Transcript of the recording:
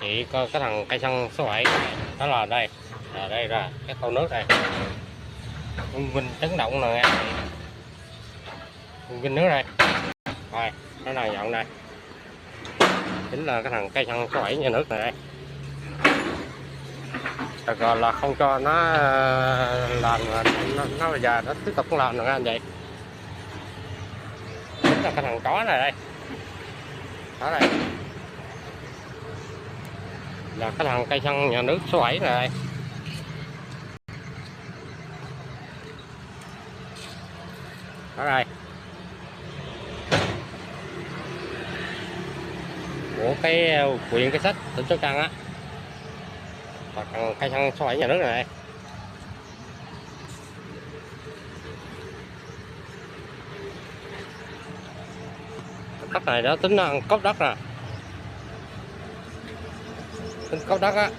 chị coi cái thằng cây xăng số 7 đó là đây ra cái câu nước đây, vinh chấn động nè, vinh nước đây, rồi nó đang dọn đây, chính là cái thằng cây xăng số 7 nhà nước này đây. Rồi là không cho nó làm, nó bây giờ nó tiếp tục làm nữa anh vậy. Chính là cái thằng chó này đây, đó đây là cái thằng cây xăng nhà nước số 7 này đây. Đó đây của cái quyện cái sách tỉnh Sóc Trăng á, và thằng cây xăng số 7 nhà nước này. Đất này đó tính cốc đất nè, tính cốc đất á.